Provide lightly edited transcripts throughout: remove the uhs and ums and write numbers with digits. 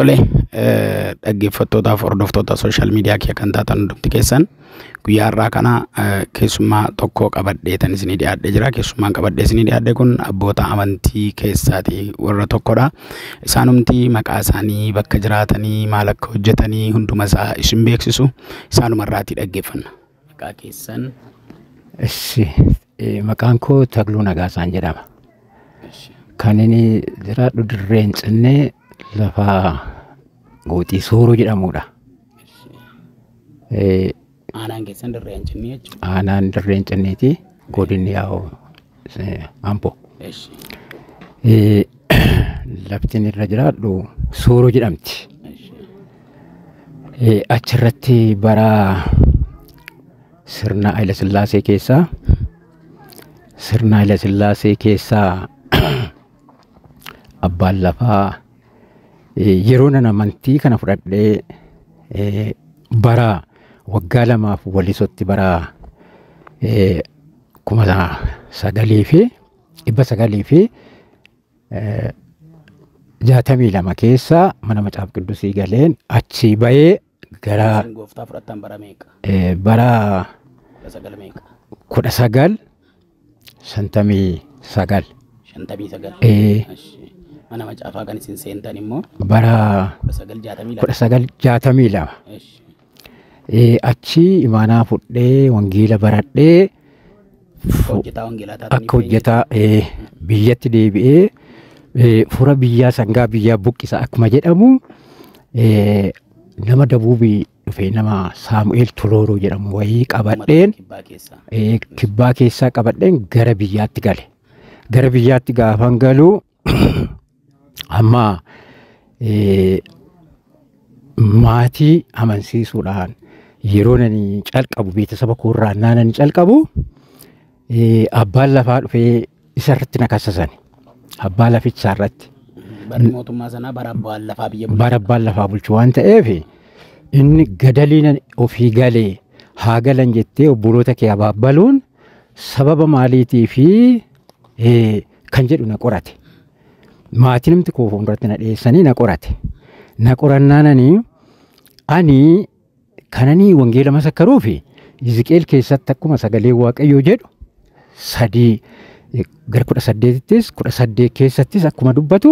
Tole, dhaggeeffattootaaf hordoftoota sooshaal miidiyaa kee kan taatan hundumti keessan guyyaa har'aa kana keessummaa tokko qabadheetan isinii dhiyaadhee jira. Keessummaan qabadhee isinii dhiyaadhee kun abboota amantii keessaati warra tokkodha. Isaanumti maqaa isaanii, bakka jiraatanii, maal akka hojjetanii hunduma isaa isin beeksisu. Isaanumarraatii dhaggeeffanna. Maqaa keessan? Maqaan koo Tagluu Nagaasaan jedhama. Kan inni jiraadhu Dirreen Cinnee lafa Gooxii Sooroo jedhamudha. Aanaan keessan Dirreen Cinnee jechuudha. Aanaan Dirreen Cinneeti. Godinni yaa'u Amboo. Lafti irra jiraadhu Sooroo jedhamti. Achirratti bara sirna Haile Sillaasee keessaa abbaan lafaa yeroo nan amantii kana fudhadhee bara waggaa lamaaf walisotti bara 1962 keessa mana Macaaf Qiddusii galeen achii bahee gara gooftaa fudhattan bara meeqa? Bara 1959. Mana Macaafaa kan isin seentan immoo bara 1962. Achi imaanaa fudhee wangeela baradhee akka hojjetaa biyyatti deebi'ee fura biyyaa sangaa biyyaa buqqisa akkuma jedhamu nama Dabuubii dhufee nama Saamu'eel Tolooroo jedhamu wayii qabadheen kibbaa keessaa qabadheen gara biyyaatti gale. Gara biyyaatti gaafan galuu amma maatii amansiisuudhaan yeroo nani calqabu beeksisa koorraa nani calqabu abbaan lafaa dhufee isarratti na kassasan. Abbaan lafichaa irratti. Barri mootummaa sanaa bara abbaan lafaa biyya bulchu. Bara abbaan lafaa bulchu waan ta'eef inni gadaliin ofii galee haa galan jettee obboloota kee abaabbaluun sababa maaliitii fi kan jedhu na qorate. Maatiin namti koo fuulduratti na dhiyeessanii na qorate. Na qorannaananii ani kananii wangeela masakkaruu fi Hizqeel keessatti akkuma sagalee Waaqayyoo jedhu 18 keessattis akkuma dubbatu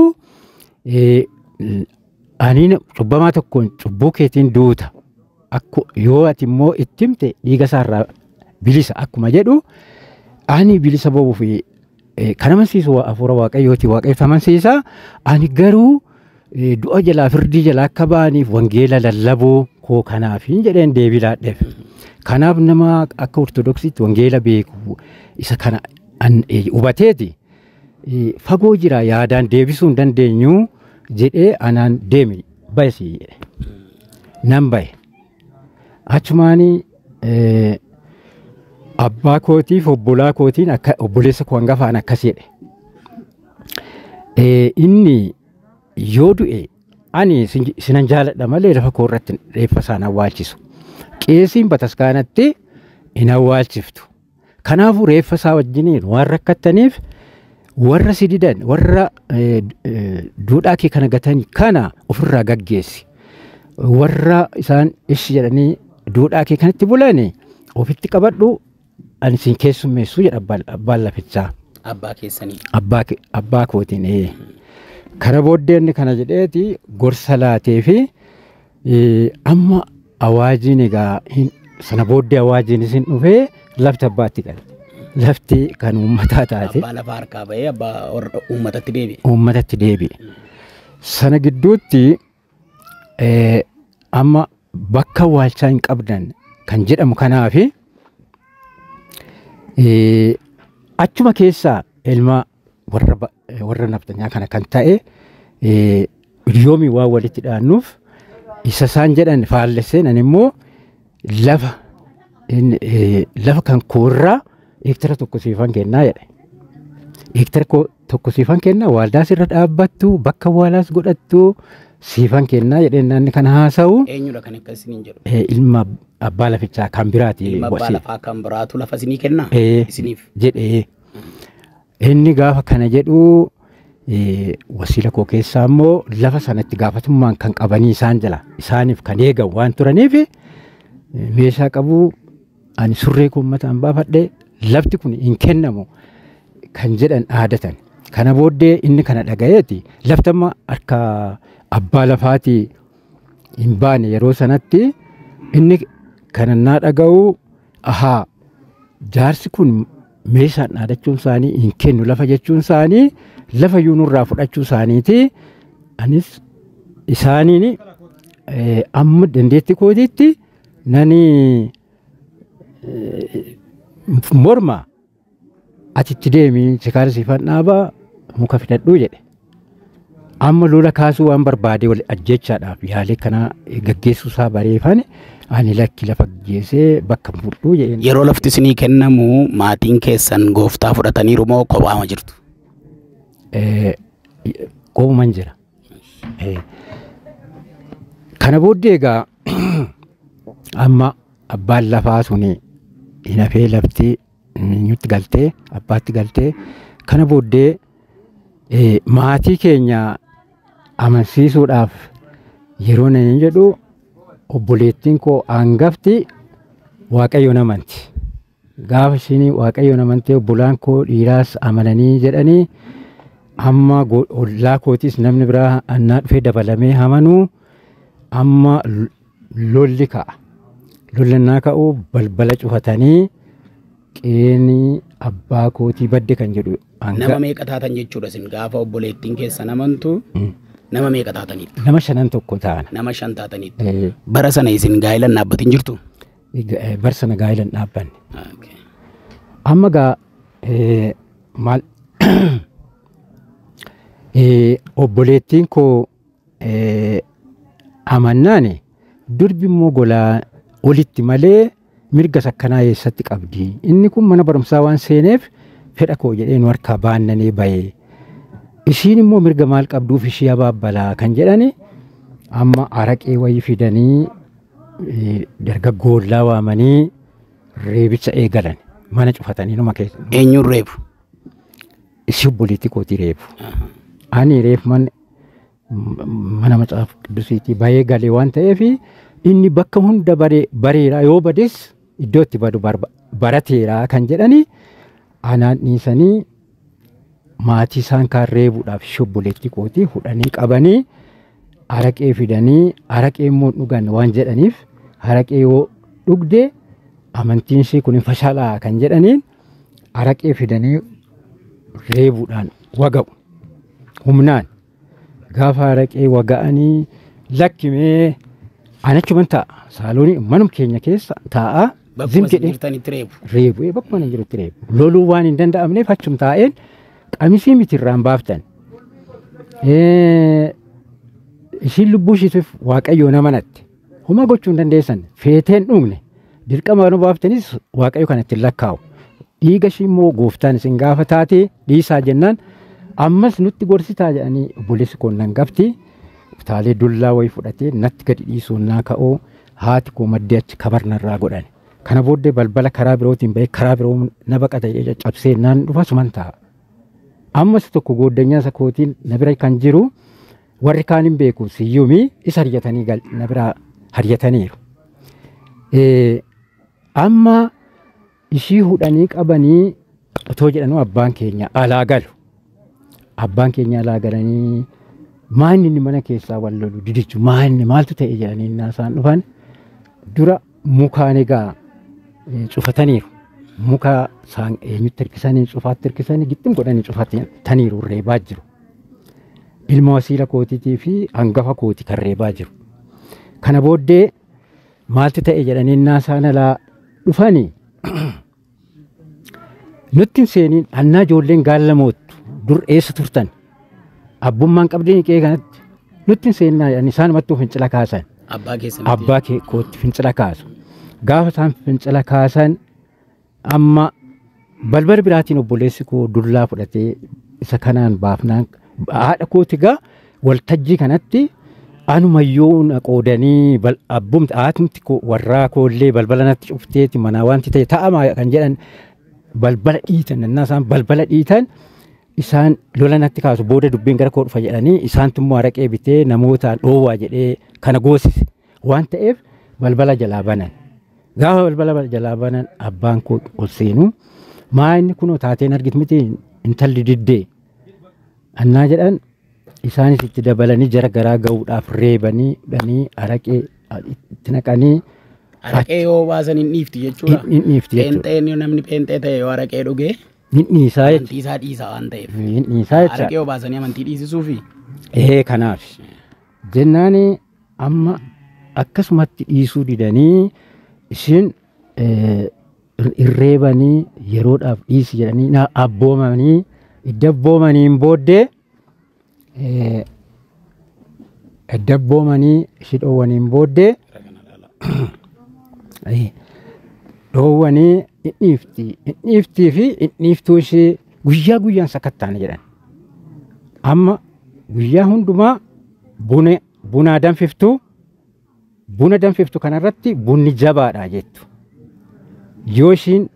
ani cubbamaa tokkoon cubbuu keetiin duuta yoo ati immoo itti himte dhiiga isaarraa bilisa akkuma jedhu ani bilisa ba'uu fi kan amansiisu hafuura Waaqayyooti. Waaqayyoota amansiisa. Ani garuu du'a jalaa firdii jalaa akka ba'aniif wangeela lallabuu koo kanaaf jedheen deebii laadheef. Kanaaf nama akka Ortodoksiitti wangeela beeku isa kana hubateeti fagoo jira yaadaan deebisuu hin dandeenyu jedhee anaan deemi baysi jedhe. Nan baye. Achumaanii abbaa kootiif obbolaa kootiin akka obboleessa koo hangafaan akkas jedhe. Inni yoo du'e ani sinan jaaladha malee lafa koo irratti reeffa isaan awwaalchisu. Qeesiin bataskaanatti hin awwaalchiftu. Kanaafuu reeffa isaa wajjiniin waan rakkattaniif warra sididan warra duudhaa kee kana gatan kana ofirraa gaggeessi. Warra isaan ishi jedhanii duudhaa kee kanatti bulani ofitti qabadhu ani sin keessummeessu jedha abbaan lafichaa. Abbaa keessanii. Abbaa kootiin. Kana booddeen kana jedheeti gorsa laatee fi amma awaajiin egaa sana booddee awaajiin isin dhufee lafti abbaatti gale. Lafti kan uummataa taate. Abbaa lafa harkaa bahee abbaa uummatatti deebi'e. Uummatatti deebi'e. Sana gidduutti amma bakka awwaalchaa hin qabdan kan jedhamu kanaafi achuma keessaa ilma warra naftanyaa kana kan ta'e hiriyoomii waan walitti dhaannuuf isa isaan jedhan faallesseen ani immoo lafa kan koorraa heektara tokko siifan kennaa jedhe. Heektara tokko siifan kennaa waaldaas irra dhaabbattu bakka awwaalaas godhattu siifan kennaa jedheen naanni kana haasa'u. Eenyudha kan akkasiin jedhu? Ilma abbaa lafichaa kan biraati. Ilma abbaa lafaa kan biraatu lafa isinii kennaa? Isiniif jedhee. Inni gaafa kana jedhu wasiila koo keessaa immoo lafa sanatti gaafatummaan kan qabanii isaan jala isaaniif kan eegan waan turaniif meeshaa qabu ani surree koo mataan baafadhe lafti kun hin kennamu kan jedhan aadatan. Kana booddee inni kana dhagayeeti laftamma harka abbaa lafaatii hin baane yeroo sanatti inni kanannaa dhaga'u ahaa jaarsi kun meeshaan dhaadachuun isaanii hin kennu lafa jechuun isaanii lafa yuunurraa fudhachuu isaaniiti anis isaaniin amma dandeetti kootiitti nani morma atitti deemii sikaara siifan dhaabaa muka fidadhuu jedhe. Amma lola kaasuu waan barbaade wal ajjechaadhaaf yaalee kana gaggeessuu isaa bareeffane ani lakki lafa geessee bakka fudhuu jedheen. Yeroo lafti isinii kennamu maatiin keessan gooftaa fudhataniiru moo kophaama jirtu? Qoomuman jira. Kana booddee egaa amma abbaan lafaa suni hin hafee lafti nutti galtee abbaatti galtee kana booddee maatii keenya amansiisuudhaaf yeroo nan jedhu obboleettiin koo hangafti Waaqayyoon amanti. Gaafa isheen Waaqayyoon amantee obbolaan koo dhiiraas amananii jedhanii amma ollaa kootis namni biraa annaa dhufee dabalamee amanuu amma lolli ka'a. Lollannaa ka'uu balbala cufatanii qeenii abbaa kootii badde kan jedhu. Nama meeqa taatan jechuudha isin gaafa obboleettiin keessan amantu nama meeqa taataniitu? Nama 5 tokko ta'an. Nama 5 taataniitu. Bara sana isin gaa'ilan dhaabbatiin jirtu? Bara sana gaa'ilan dhaabbanne. Amma gaa maal obboleettiin koo amannaani durbi immoo golaa olitti malee mirga sakkanaa eessatti qabdi. Inni kun mana barumsaa waan seeneef fedha koo jedhee nu harkaa baannanee bahee. Ishiin immoo mirga maal qabduuf ishii abaabbalaa kan jedhani amma araqee wayii fidanii dargaggoollaa waamanii reebicha eegalan mana cufatanii numa keessa. Eenyuun reebu? Ishii obboleettii kootii reebu. Ani reefu mana macaafa qiddusiitii bahee galee waan ta'eef inni bakka hunda bareera yoo bades iddoo itti badu barateera kan jedhani anaan dhiisanii maatii isaan kaan reebuudhaaf ishee obboleettii kootii fudhanii qabanii araqee fidanii araqee immoo dhugan waan jedhaniif araqee yoo dhugde amantiin ishee kun hin fashaalaa kan jedhaniin araqee fidanii reebuudhaan waga'u humnaan gaafa araqee waga'anii lakkimee anachuman ta'a saaloonii manum keenya keessa ta'a zim jedhee reebu bakkuma nan jirutti reebu loluu waan hin danda'amneef achum taa'een qamisii mitirraan baaftan ishiin lubbuu ishiitiif Waaqayyoon amanatti homa gochuu hin dandeessan feeteen dhugne dirqama nu baaftanis Waaqayyo kanatti lakkaa'u dhiiga ishii immoo gooftaan isin gaafa taatee dhiisaa jennaan ammas nutti gorsitaa jedhanii obboleessi koo nan gafti utaalee dullaa wayii fudhatee natti gadi dhiisuun naa ka'oo haati koo maddee achi kabarnarraa godhan. Kana booddee balbala karaa birootiin bahee karaa biroo na baqata cabsee naan dhufa suman ta'a. Ammas tokko gooddanyaa isa kootiin na bira kan jiru warri kaan hin beeku siyyumii isa haryatanii na bira haryataniiru. Amma ishii hudhanii qabanii otoo jedhanuu abbaan keenya alaa galu. Abbaan keenya alaa galanii maanni inni mana keessaa wal lolu didichu maanni maaltu ta'e jedhanii naasaan dhufan dura mukaan egaa cufataniiru. Muka eenyutti hirkisanii cufaatti hirkisanii gixxum godhanii cufataniiru reebaa jiru. Ilma wasiila kootiitii fi hangafa kooti kan reebaa jiru. Kana booddee maaltu ta'e jedhanii naasaan alaa dhufanii nutti hin seeniin annaa ijoolleen gaalla moottu dur eessa turtan abbummaan qabdeen qe'ee kanatti nutti hin seennaa isaan mattuu fincila kaasan. Abbaa kootti fincila kaasu. Gaafa isaan fincila kaasan amma balbala biraatiin obboleessi koo dullaa fudhatee isa kanaan baafnaan haadha kooti gaa waltajjii kanatti anumayyuu na qoodanii abbumti haatumti warraa koollee balbala natti cufteeti manaa wanti ta'e ta'amaa kan jedhan balbala dhiitan nannaa isaan balbala dhiitan isaan lola natti kaasu booda dubbiin gara koo dhufa jedhanii isaantu immoo araqee bitee namoota dhoowwaa jedhee kana goosise waan ta'eef balbala jalaa banan. Gaafa balbala jalaa banan abbaan koo ol seenu maa inni kunoo taateen argit miti intalli diddee annaa jedhan isaanis itti dabalanii jara garaa ga'uudhaaf reebanii dhanii araqee itti naqanii. Araqee yoo baasan hin dhiifti jechuudha. Hin dhiifti jechuudha. Pheenxeen namni pheenxee ta'e yoo araqee dhugee. Hin dhiisaa jechuudha. Amantii isaa dhiisaa waan ta'eef. Hin dhiisaa jechuudha. Araqee yoo baasanii amantii dhiisisuufi. Kanaaf jennaan amma akkasumatti dhiisuu didanii isin irreebanii yeroodhaaf dhiisi jedhanii abboomanii idabboomaniin booddee idabboomanii ishi dhoowwaniin booddee dhoowwanii dhiiftii fi dhiiftuu ishee guyyaa guyyaan sakattaana jedhan. Amma guyyaa hundumaa buna danfiftu kanarratti bunni jabaadha jettu. Yoo ishiin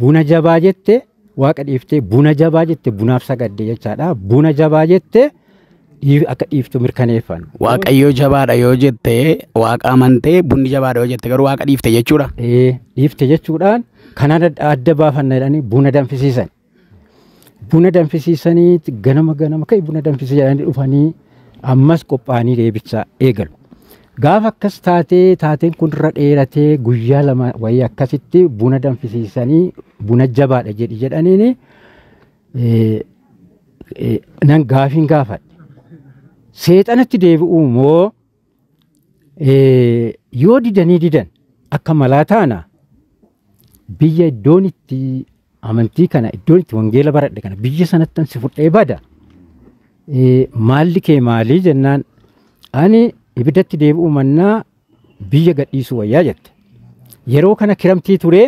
buna jabaa jette waaqa dhiiftee buna jabaa jette bunaaf sagadde jechaadha. Buna jabaa jette akka dhiiftu mirkaneeffannu. Waaqayyoo jabaadha yoo jette waaqa amantee bunni jabaadha yoo jette garuu waaqa dhiifte jechuudha. Dhiifte jechuudhaan kanaan adda baafanna jedhanii buna danfisiisan. Buna danfisiisanii ganama ka'e buna danfisiisan jedhanii dhufanii ammas qophaa'anii deebicha eegalu. Gaafa akkas taateen kun irra dheeratee guyyaa lama wayii akkasitti buna danfisiisanii buna jabaadha jedhaniini nan gaafiin gaafadhe. Seexanatti deebi'uu moo yoo didan akka malaa taana biyya iddoon itti amantii kana iddoon itti wangeela baradhe kana biyya sanattan si fudhee bada. Maalli kee maalii jennaan ani ibiddatti deebi'uu mannaa biyya gadhiisuu wayyaa jette. Yeroo kana kiramtii ture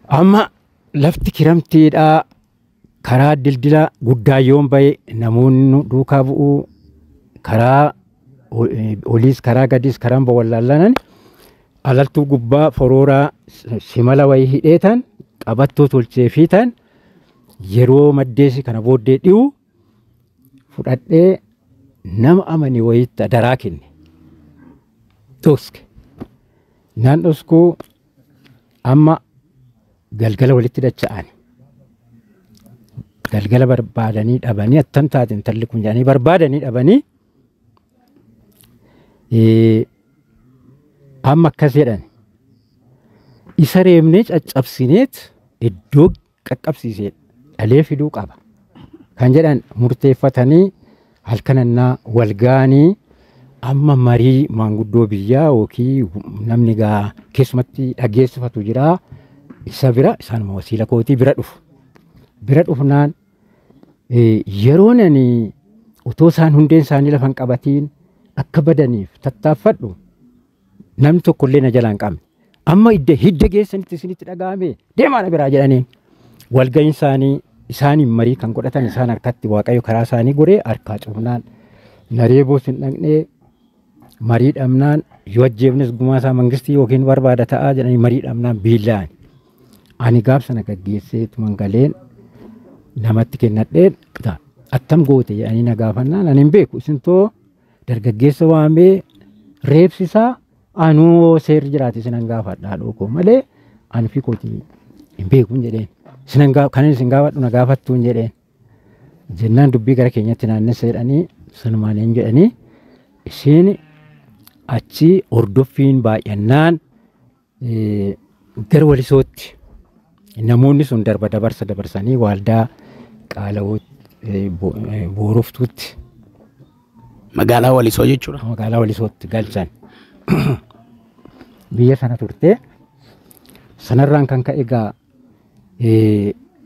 amma lafti kiramtiidhaa karaa dildila guddaa yoon bahe namoonni duukaa bu'uu karaa oliis karaa gadiis karaan bawwallaallanan alaltuu gubbaa forooraa simala wayii hidheetan qabattoo tolchee fiitan yeroo maddeessi kana booddee dhi'u fudhadhee nama amani wayitti daraa kenne. Dhoske. Naan dhoskuu amma galgala walitti dacha'an. Galgala barbaadanii dhabanii attam taate intalli kun jedhanii barbaadanii dhabanii amma akkas jedhan isa reebnee caccabsineet iddoo qaqqabsiisee dhalee fiduu qaba kan jedhan murteeffatanii halkanannaa walgaanii amma marii maanguddoo biyyaa yookiin namni gaa keessumatti dhageessifatu jira isa bira isaanuma wasiila kootii bira dhufu. Bira dhufnaan yeroon ani utoo isaan hundeen isaanii lafan qabatiin akka badaniif tattaaffadhu namni tokkollee na jalaan qabne. Amma hidda geessanitti isinitti dhaga'ame deemaa na biraa jedhanii walga'iin isaaniin marii kan godhatan isaan harkatti waaqayyo karaa isaanii goree harkaa cufnaan nareeboos hin dhaqnee marii dhabnaan yoo ajjeefnes gumaasaa mangistii yookiin barbaada ta'aa jedhanii marii dhabnaan biillaan ani gaaf sana gaggeessee tuman galeen namatti kennadheen attam goote jedhanii na gaafannaan ani hin beeku isintoo dargaggeessa waamee reebsisaa anuu seerri jiraate sinan gaafadhaa dhokoo malee ani fi kootii hin beekuun jedheen. Kanan isin gaafadhu na gaafattuun jedheen jennaan dubbii gara keenyatti naannessa jedhanii sanumaan jedhanii isin achi hordoffiin baay'annaan gara walisootti namoonni sun dabarsanii waaldaa qaala'ootti booroftuutti. Magaalaa Walisoo jechuudha. Magaalaa Walisootti galchan. Biyya sana turte sanarraan kan ka'e egaa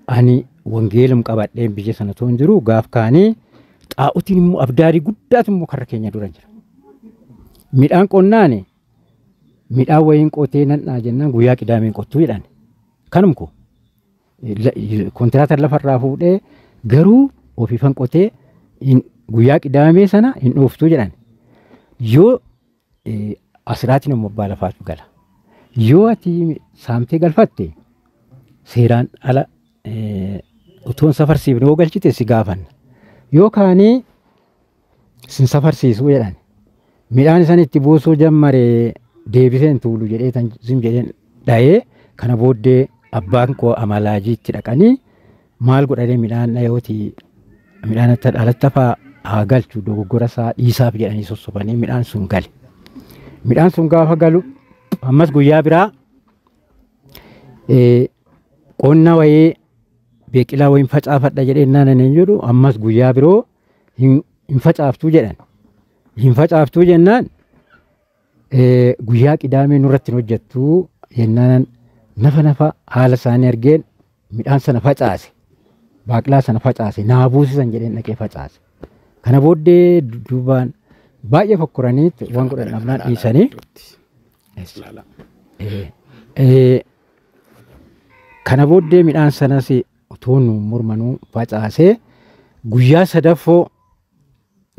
ani wangeelum qabadheen biyya sana toon jiru gaaf kaanii xaa'otiin immoo abdaarii guddaatu immoo karra keenya dura jira. Midhaan qonnaani midhaan wayiin qotee nan'aa jennaan guyyaa qidaameen qottuu jedhan. Kanumko kontiraatar lafarraa fuudhee garuu ofiifan qotee guyyaa qidaamee sana hin dhooftuu jedhan. Yoo asiraatiin immoo abbaa lafaatu gala. Yoo ati saamtee galfatte seeraan ala utuun safarsiifne yoo galchite si gaafanna. Yookaanii sin safarsiisu jedhan midhaan isaan itti buusuu jammaree deebiseen tuulu jedhee tan sim jedheen dha'ee kana booddee abbaan koo amalaajiitti dhaqanii maal godhanii midhaan dhayooti midhaan alatti hafaa haa galchu dogoggora isaa dhiisaaf jedhanii sossofanii midhaan sun gale. Midhaan sun gaafa galu ammas guyyaa biraa qonna wayii beeqilaa wayiin facaafadha jedhee naan hin jedhu ammas guyyaa biroo hin facaaftuu jedhan. Hin facaaftuu jennaan guyyaa qidaamee nurratti hin hojjettuu jennaan nafa haala isaanii argeen midhaan sana facaase. Baaqilaa sana facaase naa buusisan jedheen dhaqee facaase. Kana booddee duubaan baay'ee fokkoraniitti waan godhan dhabnaan dhiisanii. Kana booddee midhaan sanas utuun mormanuu facaasee guyyaa sadaffoo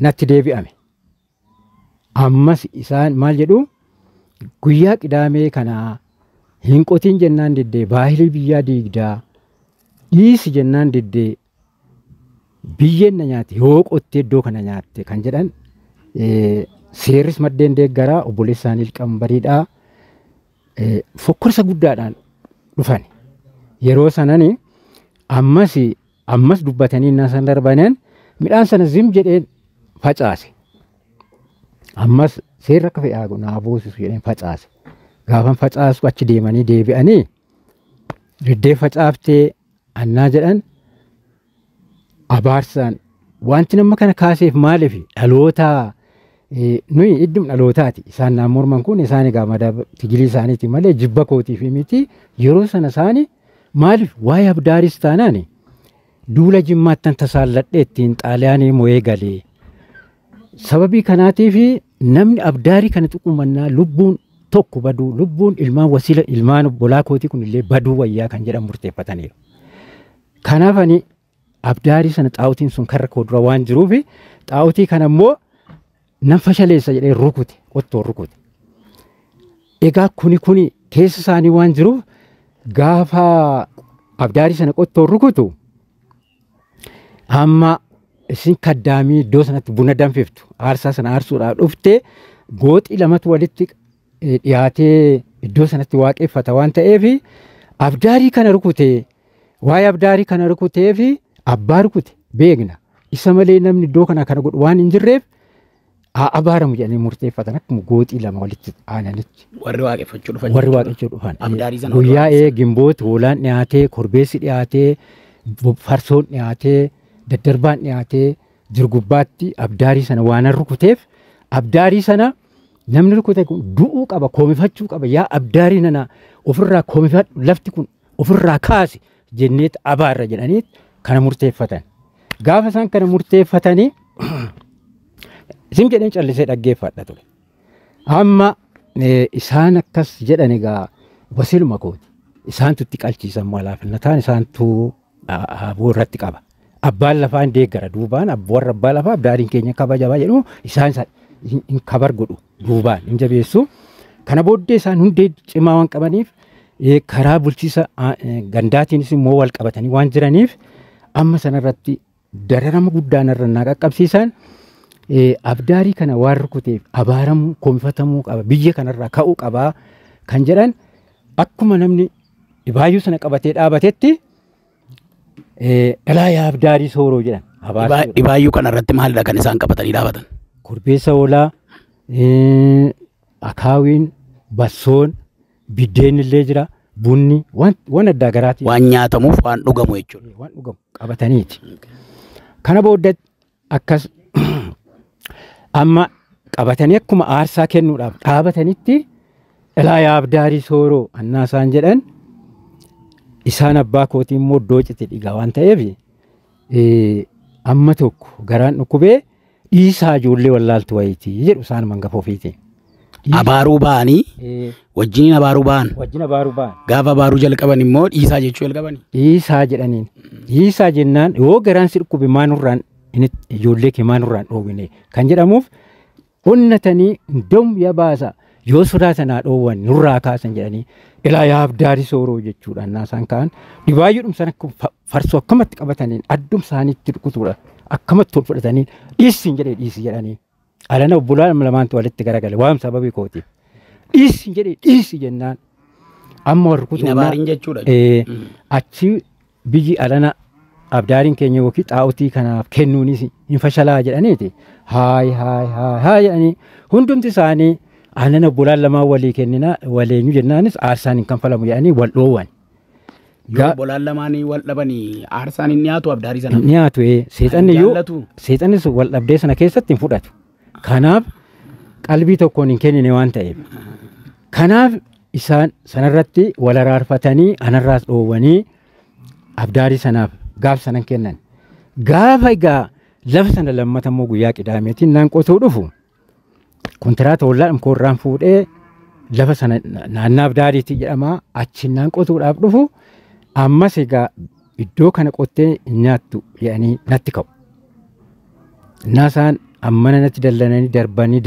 natti deebi'ame. Ammas isaan maal jedhu guyyaa qidaamee kana hin qotiin jennaan diddee baahilii biyyaa diigdaa dhiisi jennaan diddee biyyeen na nyaatte yoo qottee iddoo kana nyaatte kan jedhan seerris maddeen deeggaraa obboleessaan ilqambariidhaa fokkorsa guddaadhaan dhufan. Yeroo sanani ammas dubbatanii innaa san darbanan midhaan sana zim jedheen facaase. Ammas seerri akka fe'aa naa buusisu jedheen facaase. Gaafan facaasu achi deemanii deebi'anii diddee facaaftee annaa jedhan abaarsaan wanti nama kana kaaseef maaliif dhaloota nuyi iddum dhalootaati isaan naan morman kun isaan egaa madaba tigilii isaaniiti malee jibba kootiif miti yeroo sana isaanii maaliif waa'ee abdaaris taanaan duula jimmaattan tasaalladhee ittiin xaaliyaanii mo'ee galee sababii kanaatiif namni abdaarii kana xuqumannaa lubbuun tokko baduu lubbuun ilmaan wasiila ilmaan bolaa kootii kun illee baduu wayyaa kan jedhan murteeffataniiru. Kanaaf ani abdaarii sana xaawutiin sun karra koo dura waan jiruuf xaawutii kana immoo nan fashaleessa jedhee rukute qottoon rukute. Egaa kuni keessa isaanii waan jiruuf gaafa abdaarii sana qottoon rukutu amma isin kaddaamii iddoo sanatti buna danfiftu aarsaa sana aarsuudhaaf dhuftee gooxii lamatu walitti dhiyaatee iddoo sanatti waaqeffata waan ta'eef abdaarii kana rukutee waa'ee abdaarii kana rukutee fi abbaa rukute beekna isa malee namni iddoo kana godhu waan hin jirreef abaaramu jedhanii murteeffatan akkuma gooxii lama walitti aananitti. Warri waaqeffachuu dhufan. Guyyaa gimbooti hoolaan dhiyaatee korbeessi dhiyaatee farsoon dhiyaatee daddarbaan dhiyaatee jirgubbaatti abdaarii sana waan rukuteef abdaarii sana namni rukute kun du'uu qaba koomifachuu qaba yaa abdaarii nana ofirraa koomifadhu lafti kun ofirraa kaasi jenneet abaarra jedhaniit kana murteeffatan. Gaafa isaan kana murteeffatanii isin jedheen callisee dhaggeeffadha ture. Amma isaan akkas jedhan egaa wasiiluma kooti. Isaantu itti qalchiisan malaafinnataan isaantu aboo irratti qaba. Abbaan lafaan deeggara duubaan warra abbaa lafaa abdaariin keenya kabajabaa jedhu isaan hin kabar godhu duubaan hin jabeessu. Kana booddee isaan hundee cimaa waan qabaniif karaa bulchiisa gandaatiinis immoo wal qabatanii waan jiraniif amma sanarratti dararama guddaan irra naa qaqqabsiisan abdaarii kana waan rukuteef abaaramuu koomfatamuu qaba biyya kanarraa ka'uu qabaa kan jedhan akkuma namni dhibaayyuu sana qabatee dhaabatetti dhalaa yaa abdaarii sooroo jedhan. Dhibaayyuu kanarratti maalidha kan isaan qabatanii dhaabatan? Korbeessa hoolaa, akaawiin, bassoon, biddeen illee jira, bunni waan addaa garaati. Waan nyaatamuuf waan dhugamu jechuudha. Waan dhugamu qabataniiti. Kana booddee akkas amma qabatanii akkuma aarsaa kennuudhaaf dhaabatanitti dhalaa yaa abdaarii sooroo annaa isaan jedhan isaan abbaa kootii immoo iddoo cite dhigaa waan ta'eef amma tokko garaan dhukkubee dhiisaa ijoollee wallaaltu wayitii jedhu isaan mangafa ofiitiin. Abaaruu ba'anii wajjin abaaruu ba'an. Wajjin abaaruu ba'an. Gaafa abaaruu jalqaban immoo dhiisaa jechuu jalqabani. Dhiisaa jedhaniin. Dhiisaa jennaan yoo garaan si dhukkube maanurraan ijoollee kee maanurraan dhoowwine kan jedhamuuf onnatanii doom yaa baasa yoo sodaatanaa dhoowwan nurraa kaasan jedhanii ilaa yaa abdaarii sooroo jechuudhaan naasaan ka'an dhibaayyuudhum sana farsoo akkamatti qabataniin addum isaaniitti rukutuudha akkamatti ol fudhataniin dhiissin jedhee dhiisi jedhanii alana obbolaan lamaantu walitti garagale waan sababii kootiif dhiissin jedhee dhiisi jennaan amma wal rukutuudha achi biyyi alana abdaariin keenya yookiin xaa'otii kanaaf kennuunis hin fashalaa jedhaniiti haay jedhanii hundumti isaanii alana obbolaan lamaan walii kennina waleenyu jennaanis aarsaan hin kanfalamu jedhanii wal dhoowwan. Obbolaan lamaanii wal dhabanii aarsaan hin dhiyaatu abdaarii sana. Dhiyaatu seexannis wal dhabdee sana keessatti hin fudhatu. Kanaaf qalbii tokkoon hin kennine waan ta'eef. Kanaaf isaan sanarratti wal araarfatanii anarraas dhoowwanii abdaarii sanaaf gaaf sanan kennan. Gaafa egaa lafa sana lammata immoo guyyaa qidaameetiin naan qotuu dhufu. Kontiraata hollaadhaan koorraan fuudhee lafa sana naannaa abdaariitti jedhama achiin naan qotuudhaaf dhufu. Ammas egaa iddoo kana qottee nyaattu jedhanii natti ka'u. Naasaan ammana natti dallananii darbanii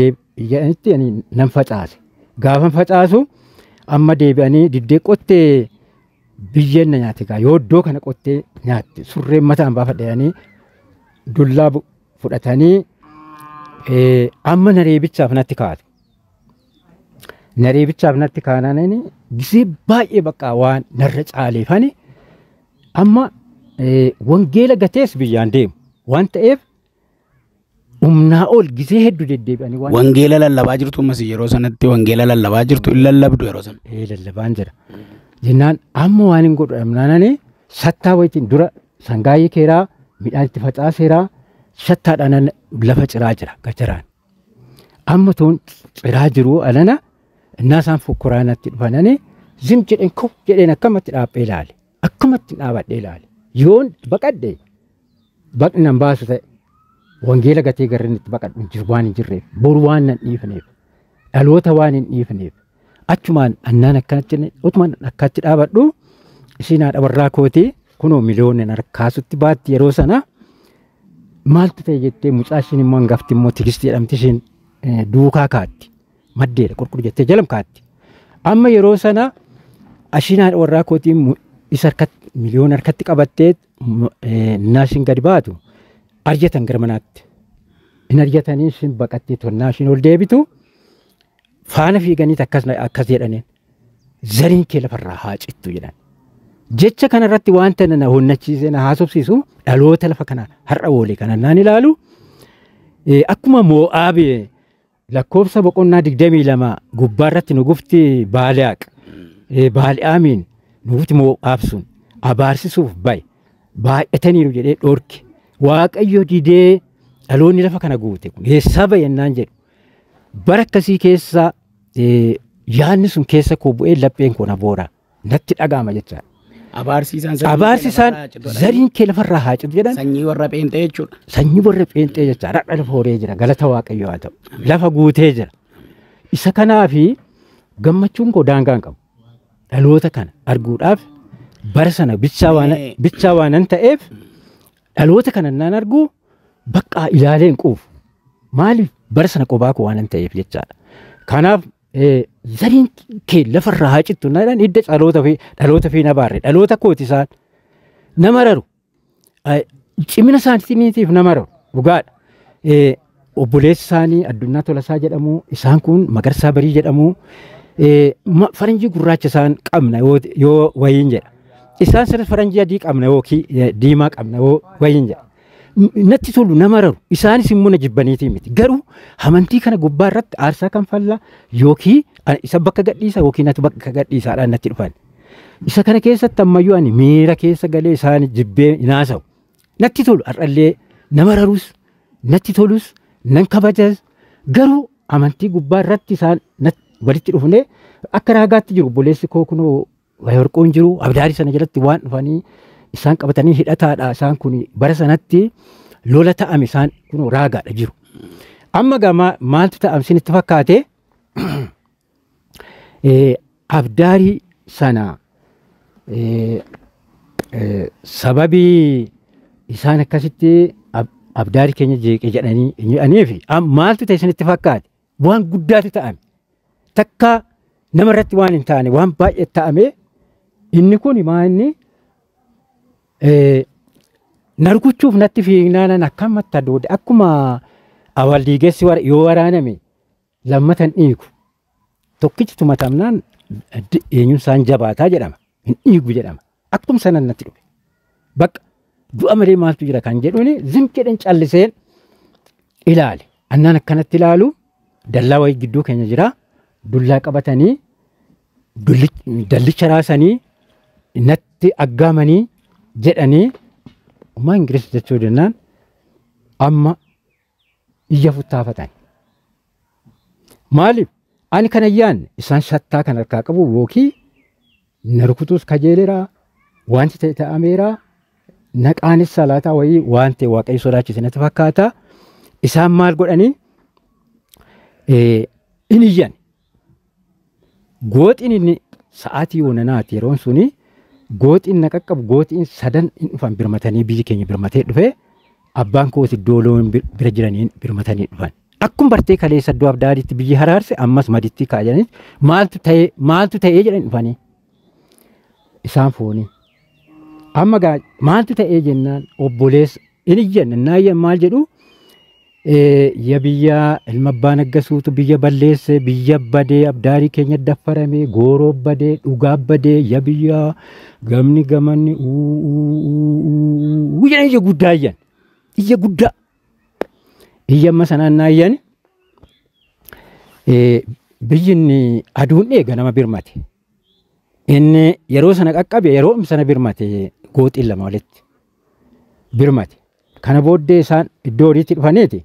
jedhanitti nan facaase. Gaafan facaasu amma deebi'anii diddee qottee biyyeen na nyaate gaa yoo iddoo kana qottee nyaatte surreen mataan baafadha jedhanii dullaa fudhatanii amma nareebichaaf natti kaa'ate. Nareebichaaf natti kaananii gisee baay'ee bakka waan narra caaleefani amma wangeela gatees biyyaan deemu waan ta'eef humnaa ol gisee hedduu deddeebi'anii waan. Wangeela lallabaa jirtu ammas yeroo sanatti wangeela lallabaa jirtu in lallabdu yeroo sana. Lallabaan jira. Jennaan amma waan hin godhu dhabnaananii sattaa wayitiin dura sangaayii keeraa midhaan itti facaaseeraa shattaadhaan lafa ciraa jira gajaraan. Amma tuun ciraa jiru alana. Innaa isaan fokkoraanatti dhufananii zim jedheen koo jedheen akkamatti dhaabbee ilaale akkamatti dhaabadhee ilaale yoon baqadhe baqni nan baasu ta'e wangeela gatee garri itti baqadhu hin jiru waan hin jirreef boru waan nan dhiifneef dhaloota waan hin dhiifneef achumaan annaan akkanatti utumaan akkatti dhaabadhu isiin haadha warraa kootee kunoo miliyoonni harkaasutti baatti yeroo sana maaltu ta'e jettee mucaa ishiin immoo hangafti immoo tigistii jedhamti ishiin duukaa kaatti. Maddeedha qulqulluu jettee jalam kaatti. Amma yeroo sana ashiin haadha warraa kootiin isa miliyoona harkatti qabattee naashin gadi baatu arjatan gara manaatti. In arjatanii ishiin baqattee tonnaa ishiin ol deebitu faana fiiganiit akkas jedhaniin zariin kee lafarraa haa cittu jedhan. Jecha kanarratti wanta na honnachiisee na haasofsiisu dhaloota lafa kana har'a oolee kana naan ilaalu akkuma Moo'aabee lakkoofsa boqonnaa 22 gubbaarratti nu gufti Baaliyaaq Baali'aamiin nu gufti Moo'aab sun abaarsisuuf baay'ataniiru jedhee dhorke Waaqayyo didee dhaloonni lafa kana guute kun eessaa bayyannaan jedhu bara akkasii keessa yaadni sun keessa koo bu'ee lapheen koo na boora natti dhaga'ama jechaadha. Abaarsisaan zariin kee lafarraa haa citu jedhan. Sanyii warra pheenxee jechuudha. Sanyii warra pheenxee jecha raadha lafa horee jira galata waaqayyoo haa ta'u lafa guutee jira. Isa kanaafi gammachuun koo daangaa hin qabu. Dhaloota kana arguudhaaf bara sana bichaa waanan ta'eef dhaloota kana naan argu bakka ilaalee hin quufu. Maaliif bara sana qophaa koo waanan ta'eef jechaadha. Kanaaf zariin kee lafarraa haa cittu naadhaan hidda dhaloota fi nabaarre dhaloota kooti isaan nama raru cimina isaaniitiif nama raru dhugaadha. Obboleessi isaanii Addunyaa Tolasaa jedhamu isaan kun Magarsaa Barii jedhamu faranjii gurraacha isaan qabna yoo wayiin jedha. Isaan sana faranjii adii qabna yookiin diimaa qabna yoo wayiin jedha. Natti tolu nama raru isaanis immoo na jibbaniitii miti garuu amantii kana gubbaa irratti aarsaa kan falla yookiin isa bakka gadhiisa yookiin ati bakka gadhiisaadhaan natti dhufan. Isa kana keessatti ammayyuu ani miira keessa galee isaan jibbee naasawu. Natti tolu har'allee nama rarus natti tolus nan kabajas garuu amantii gubbaa irratti isaan walitti dhufnee akka raagaatti jiru obboleessi koo kunoo warqoon jiru abdaarii sana jalatti waan dhufanii isaan qabatanii hidhataadha isaan kun bara sanatti lola ta'ame isaan kun raagaadha jiru. Amma gama maaltu ta'am isinitti fakkaate abdaarii sana sababii isaan akkasitti abdaarii keenya jeeqe jedhanii fi maaltu ta'e isinitti fakkaate waan guddaatu ta'ame takka namarratti waan hin taane waan baay'ee ta'ame inni kun maa inni narguchuuf natti fiignaanan akkamatti adoode akkuma awal diigessi yoo waraaname lammatan dhiigu tokkichi tumatamnaan eenyunsaan jabaataa jedhama hin dhiigu jedhama akkuma sanan natti dhufe bakka du'a malee maaltu jira kan jedhuuni zim jedhan calliseen ilaale annaan akkanatti ilaalu dallaa wayii gidduu keenya jira dullaa qabatanii dallicha raasanii natti aggaamanii jedhanii ummaa ingiriis jechuu jennaan amma iyya futtaafatan maaliif ani kana yaanne isaan shattaa kan harkaa qabu yookiin narkutus kajeeleraa wanti ta'e ta'ameeraa naqaanis salaataa wayii waan ta'e waaqayyo sodaachise natti fakkaata isaan maal godhanii in iyyan gooxiin inni sa'aatii yoonanaati yeroon suni gooxiin na qaqqabu gooxiin sadan in dhufan birmatanii biyyi keenya birmatee dhufe abbaan kooti iddoo bira jiranii birmatanii dhufan akkuma bartee kaleessa iddoo abdaaditti biyyi haraarse ammas maditti kaayanii maaltu ta'ee jedhan dhufanii isaan foonii amma gaa maaltu ta'ee jennaan obboleessa in iyyan naayyan maal jedhu ya biyya ilma abbaa naggasuutu biyya balleesse biyya badee abdaarii keenya daffarame gooroo badee dhugaa badee ya biyya gamni gamanni jedhan iyya guddaa iyyan iyya guddaa iyya amma sanaan naayyan biyyinni aduun eega nama birmate inni yeroo sana qaqqabe yeroo sana birmate gooxiin lama walitti birmate kana booddee isaan iddoo horiitti dhufaniiti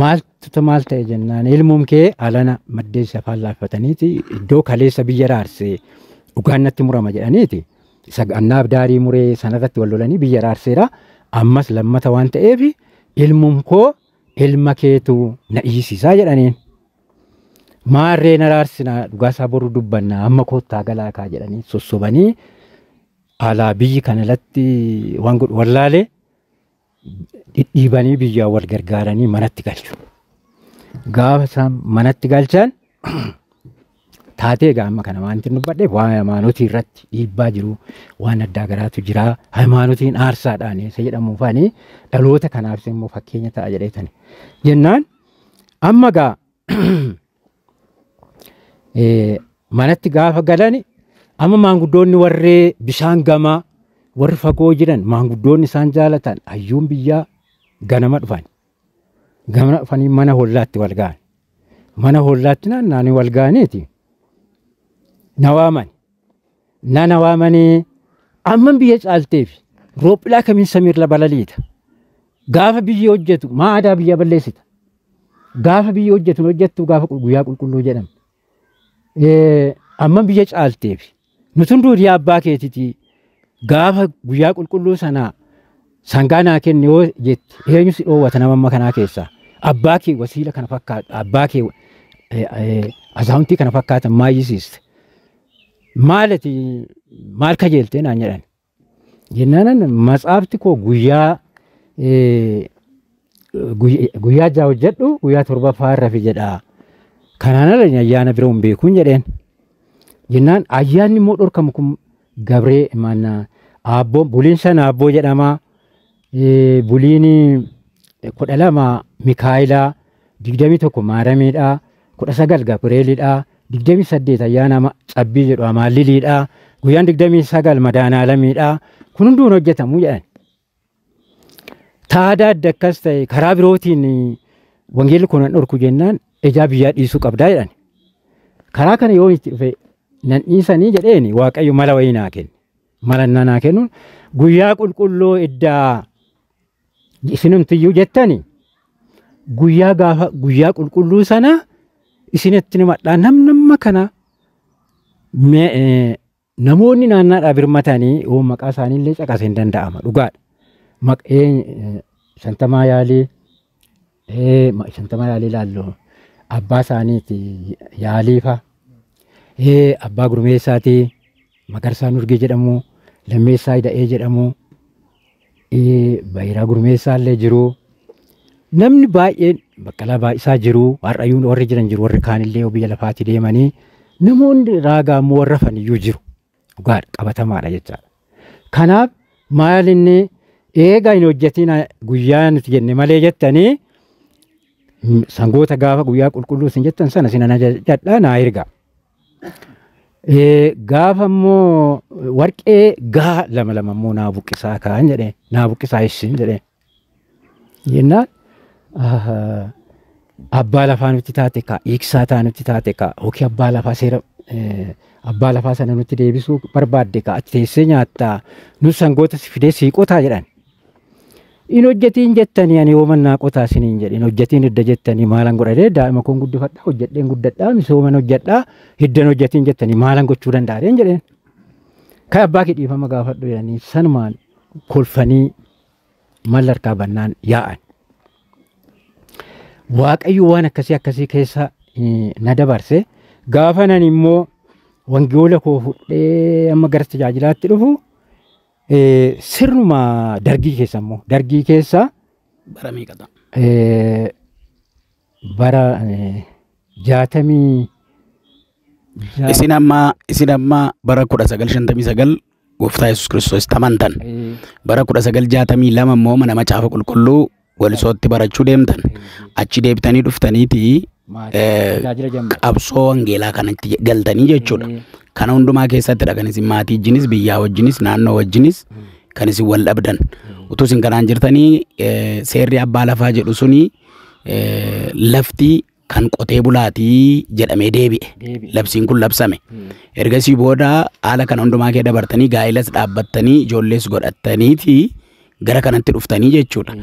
maal ta'e jennaan ilmuun kee alana maddeessa afaan laaffataniiti iddoo kaleessa biyya raarse dhugaan natti murama jedhaniiti sagannaa abdaarii muree sanarratti wal lolanii biyya raarseera ammas lammata waan ta'eef ilmuun koo ilma keetu na dhiisisaa jedhaniin maarree na raarsina dhugaasaa boru dubbannaa amma koottaa galaakaa jedhanii sossobanii alaa biyyi kanalatti waan godhu wallaalee dhidhiibanii biyyaa wal gargaaranii manatti galchu. Gaafa isaan manatti galchan taatee gaama kana waan ittiin dubbadhe waan haymanotii irratti dhiibbaa jiru waan addaa garaatu jira haymanotiin aarsaadhaan isa jedhamu faanii dhaloota kanaaf immoo fakkeenya ta'a jedheetani jennaan amma gaa manatti gaafa galani amma maanguddoonni warree bishaan gamaa warri fagoo jiran maanguddoonni isaan jaalatan hayyuun biyyaa ganama dhufan gamana dhufanii mana hollaatti wal ga'an mana hollaatti naannoo wal ga'aniiti na waamanii amma biyya caalteef roopilaa kamiin samiirra balaliita gaafa biyyi hojjetu maa aadaa biyya balleessita gaafa biyyi hojjetu gaafa guyyaa qulqulluu jedhama amma biyya caalteef nutun duudii abbaa keetitii gaafa guyyaa qulqulluu sanaa sangaa naa kenne yoo jetti eenyu si dhoowwata nama amma kanaa keessaa abbaa kee wasiila kana fakkaata abbaa kee azaawuntii kana fakkaatan maayyisiiste maalati maal kajeeltee naan jedhan jennaan matsaafti koo guyyaa jaa hojjedhu guyyaa torbaffaa irra fi jedhaa kanaan ala ayyaana biroo hin beekuun jedheen jennaan ayyaanni immoo dhorkamu kun gabree maannaa abboon buliin sana abboo jedhamaa buliin 12 mikaayilaa 21 maaramiidhaa 19 gabreelidhaa 28 ayyaana cabbii jedhu amaalliliidhaa guyyaan 29 madaanaalamiidhaa kun hunduun hojjetamuu jedhan taadaa adda akkas ta'e karaa birootiin wangeelli kunan dhorku jennaan ejaa biyyaa dhiisuu qabdaa jedhan karaa kana yoo itti dhufe nan dhiisanii jedheeni waaqayyo mala wayii naa kenne mala naa kennuun guyyaa qulqulluu iddaa isinumtiyyuu jettani guyyaa qulqulluu sana isinitti nimadhaa namnamma kana namoonni naannaadhaa birmatanii oo maqaa isaaniillee caqasuu hin danda'ama dhugaadha shantamaa yaalii laalloo abbaa isaaniiti yaaliifa abbaa gurmeessaati Magarsaa Nurgee jedhamu Lammeessaa Hida'ee jedhamu Bayiraa Gurmeessaa illee jiru namni baay'een Baqqalaa Baay'isaa jiru, Har'ayyuun warri jiran jiru, warri kaanillee biyya lafaatti deemanii namoonni raagaa immoo warra faniyyuu jiru. Dhugaadha qabatamaadha jechaadha. Kanaaf maal inni eegaa hin hojjetin guyyaa nuti jenne malee jettanii sangoota gaafa guyyaa qulqulluu isin jettan sana isin ajajadhaa naa ergaa. Gaafa immoo warqee gaa lama immoo naa buqqisaa kaan jedhee naa buqqisaa isin jedhee. Jennaan abbaa lafaa nutti taate kaa hiiksaa taa nutti taate kaa yookiin abbaa lafaa seera abbaa lafaa sana nutti deebisuu barbaadde kaa ati teessee nyaattaa nu sangoota fidee siiqotaa jedhan. In hojjetiin jettanii ani oomannaa qotaa isiniin jedhe in hojjetiin hidda jettanii maalan godhadee daa'ima kun guddifadhaa hojjedheen guddadhaa misooman hojjedhaa hiddan hojjetiin jettanii maalan gochuu danda'adeen jedheen. Kan abbaa kee dhiifama gaafadhu jedhanii sanumaan kolfanii mallarkaa bannaan yaa'an. Waaqayyo waan akkasii keessa na dabarse gaafa nan immoo wangeela koo fudhee amma gara tajaajilaatti dhufu sirnuma dargii keessa immoo dargii keessa bara meeqata? Bara 60 isin amma bara 1959 gooftaa Yesuus Kiristoos amantan bara 1962 immoo mana macaafa qulqulluu Walisootti barachuu deemtan achi deebitanii dhuftaniiti qabsoo wangeelaa kanatti galtanii jechuudha. Kana hundumaa keessattidha kan isin maatii wajjinis biyyaa wajjinis naannoo wajjinis kan isin wal dhabdan. Utuu isin kanaan jirtanii seerri abbaa lafaa jedhu suni lafti kan qotee bulaatii jedhamee deebi'e. Labsiin kun labsame. Ergasii booda haala kana hundumaa kee dabartanii gaa'ilas dhaabbattanii ijoollees godhattaniiti gara kanatti dhuftanii jechuudha.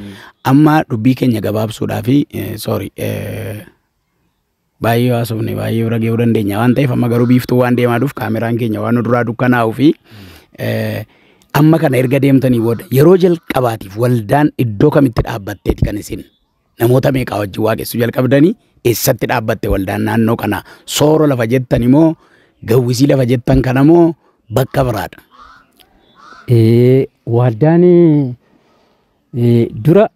Amma dubbii keenya gabaabsuudhaa fi baay'ee haasofne baay'ee bira ga'uu dandeenya waan ta'eef amma garuu biiftuu waan deemaa dhuuf kaameraan keenya waan nu duraa dukkanaa'uu fi amma kana erga deemtanii booda yeroo jalqabaatiif waldaan iddoo kamitti dhaabbatteeti kan isin namoota meeqaa wajjin waaqessuu jalqabdanii eessatti dhaabbatte waldaan naannoo kana sooro lafa jettan immoo gawwisii lafa jettan kana moo bakka biraadha? Waldaan dura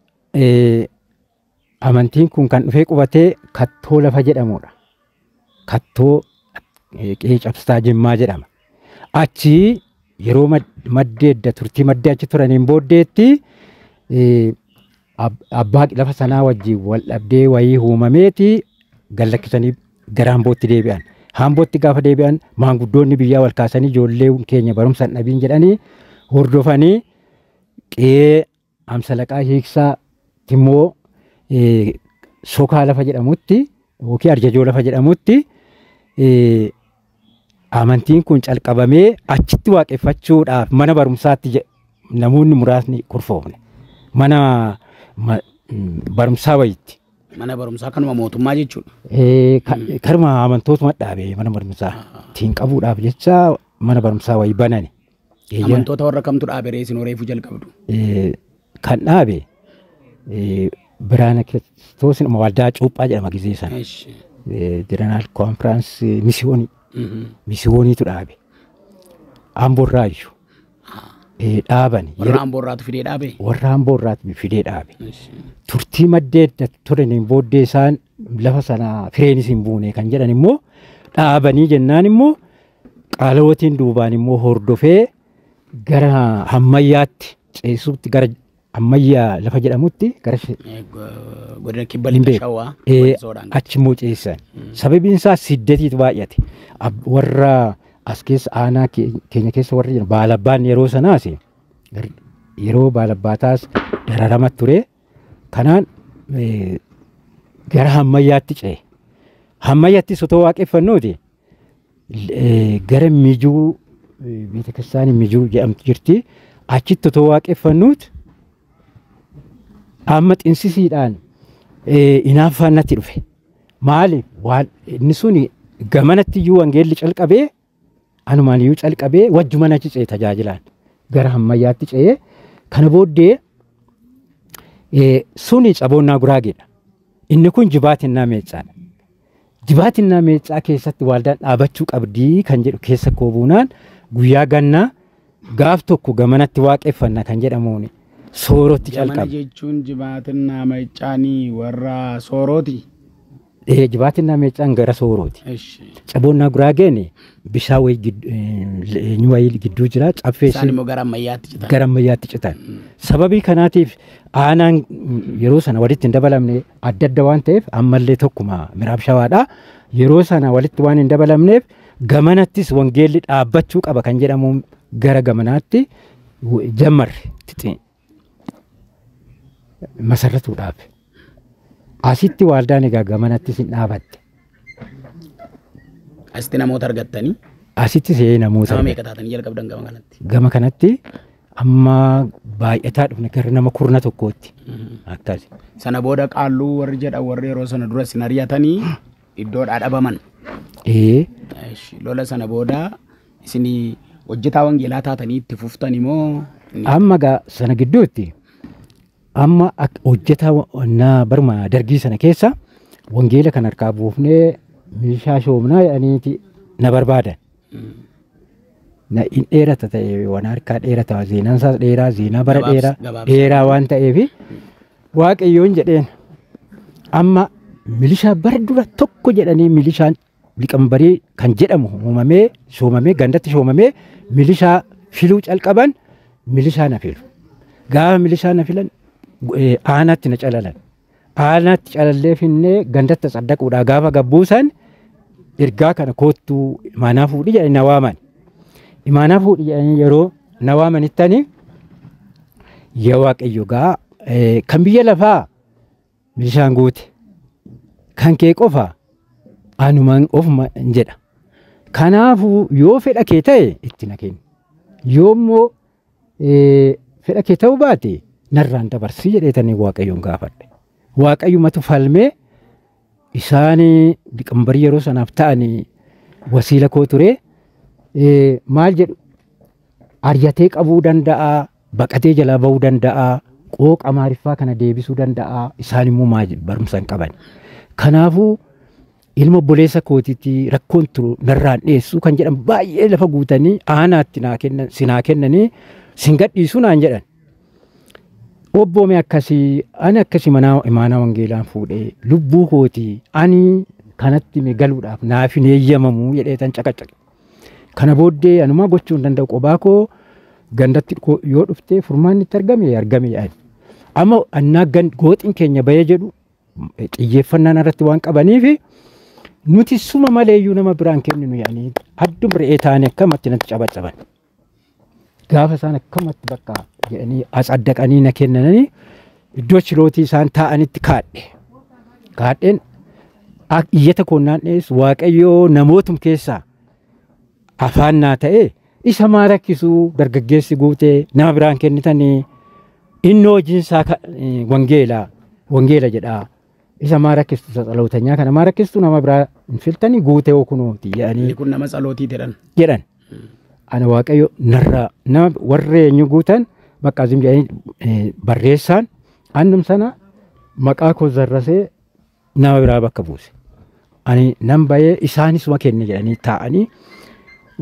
amantiin kun kan dhufee qubatee kattoo lafa jedhamudha. Kattoo qe'ee cabsitaa Jimmaa jedhama. Achi yeroo maddeedda turtii maddee achi turaniin booddeetti abbaa lafa sanaa wajjin wal dhabdee wayii uumameeti gallakkisanii gara hambootti deebi'an. Hambootti gaafa deebi'an maanguddoonni biyyaa wal kaasanii ijoollee keenya barumsa hin dhabiin jedhanii hordofanii qe'ee amsalaqaa hiiksaa immoo sokaa lafa jedhamutti yookiin arjajoo lafa jedhamutti amantiin kun calqabamee achitti waaqeffachuudhaaf mana barumsaatti namoonni muraasni kurfoofne mana barumsaa wayitti. Mana barumsaa kanuma mootummaa jechuudha. Karuma amantootuma dhaabee mana barumsaa ittiin qabuudhaaf jecha mana barumsaa wayii banani. Amantoota warra kamtu dhaabe reesin horeefuu jalqabdu? Kan dhaabe Biraana Kiristoos waldaa cuuphaa jedhama gizee sana. Jeneraal Koonfiraansi misiyooniitu dhaabe. Amboorraayyuu dhaabani. Warra Amboorraatu fidee dhaabe? Warra Amboorraatu fidee dhaabe. Turtii maddeedda turaniin booddee isaan lafa sana fireenis hin buune kan jedhan immoo dhaabanii jennaan immoo qaalootiin duubaan immoo hordofee gara ammayyaatti ceessuutti gara ammayyaa lafa jedhamutti gara godina kibba lixa shawaa achi immoo ceessan. Sababiin isaa siddetiitu baay'ate. Warra as keessa aanaa keenya keessa warri jiran baalabbaan yeroo sanaas yeroo baalabbaataas dararama ture. Kanaan gara ammayyaatti ce'e. Ammayyaattis otoo waaqeffannooti gara mijuu beeta kiristaanii mijuu jedhamtu jirti. Achitti otoo waaqeffannuuti amma xinsisiidhaan inaaffaannatti dhufe. Maaliif? Inni sun gamanatti iyyuu wangeelli calqabee anumaan iyyuu calqabee wajjuma achi ce'e tajaajilaan gara ammayyaatti ce'ee kana booddee suni Caboonnaa Guraageedha. Inni kun Jibaatinnaa Meeccaadha. Jibaatinnaa Meeccaa keessatti waldaan dhaabachuu qabdii kan jedhu keessa koobuunaan guyyaa gannaa gaaf tokko gamanatti waaqeffanna kan jedhamuuni soorootti Gamana calqaba. jechuun jibaatinaa maiccaanii warra soorooti. Jibaatinaa meechaan gara soorooti. Ishi. Caboonnaa guraageen bishaan wayii gidduu jira. Isaan Caffeessi immoo gara ammayyaatti citan. gara ammayyaatti citan. Sababii kanaatiif aanaan yeroo sana walitti hin dabalamne adda adda waan ta'eef ammallee tokkuma Miraab Shawaadha. Yeroo sana walitti waan hin dabalamneef gamanattis wangeelli dhaabbachuu qaba kan jedhamu gara gamanaatti jammarre masarratuudhaaf. Asitti waaldaan egaa gamanattis hin dhaabatte. Asitti namoota argattanii. Asitti namoota Nama meeqa taatanii jalqabdan gama kanatti? gama kanatti amma baay'ataa dhufne gara nama kurna tokkootti. Akkas. Sana booda qaalluu warri jedhan warri yeroo sana dura sin ari'atanii iddoodhaa dhabaman. Lola sana booda isin hojjetaa wangeelaa taatanii itti fuftan immoo. Amma gaa sana gidduutti amma hojjetaa barma dargii sana keessa wangeela kan harkaa buufnee meeshaa shoomnaa jedhaniiti na barbaadan. Na in dheerata ta'e waan harkaa dheerata zeenaan isaas dheeraa zeenaa bara dheeraa waan ta'eef waaqayyoon jedheen amma milishaa bara dura tokko jedhanii milishaan liqambarii kan jedhamu uumamee shoomamee gandatti shoomamee milishaa filuu calqaban milishaa na filu. Gaafa milishaa na filan aanaatti na calalan. Aanaatti calallee finnee gandatti saddaquudha gaafa gabbuusan ergaa kana koottuu imaanaa fuudhi jedhanii na waaman. Imaanaa fuudhi jedhanii yeroo na waamanittani yaa waaqayyo gaa kan biyya lafaa milishaan guute kan kee qofa anumaan ofuma jedha. Kanaafuu yoo fedha kee ta'e itti na kenni. Yoo immoo fedha kee ta'uu baate narraan dabarsii jedheetanii waaqayyoon gaafadhe. Waaqayyumatu falmee isaanii liqambarii yeroo sanaaf ta'anii wasiila koo ture maal jedhu ari'atee qabuu danda'a baqatee jalaa ba'uu danda'a qooqa maariffaa kana deebisuu danda'a isaan immoo maal barumsa hin qaban. Kanaafuu ilma obboleessa kootiitti rakkoon turu narraan dhiyeessuu kan jedhan baay'ee lafa guutanii aanaatti sinaa kennanii sin gadhiisuu naan jedhan. Obboome akkasii ani akkasii imaanaa wangeelaan fuudhee lubbuu kootii ani kanatti galuudhaaf naaf hin eeyyamamu jedheetan caqacaqe. Kana booddee anumaa gochuu hin danda'u qophaa koo gandatti yoo dhuftee furmaanni itti argame yaani. Amma annaa gooxiin keenya bahee jedhu xiyyeeffannaan irratti waan qabaniif nuti suma maleeyyuu nama biraan kenninu yaani addum re'ee taane akkamatti natti cabacaban. Gaafa isaan akkamatti bakka jedhanii as addaqanii na kennanii iddoo chilootii isaan taa'anitti kaadhe. Kaadheen iyyata koonnaan dhiyeessu waaqayyoo namootum keessaa afaan naa ta'e isa maa rakkisuu dargaggeessi guutee nama biraan kennitanii inni hojiinsaa wangeela jedhaa. Isa maa rakkistu tsalootanyaa kana maa rakkistu nama biraa hin filtanii guutee okunooti jedhanii. Kun nama tsalootii jedhan. Ana waaqayyo narraa nama warra eenyu guutan bakka azim jedhanii barreessaan annum sana maqaa koo zarrasee nama biraa bakka buuse. Ani nan bayee isaanis ma kenne jedhanii taa'anii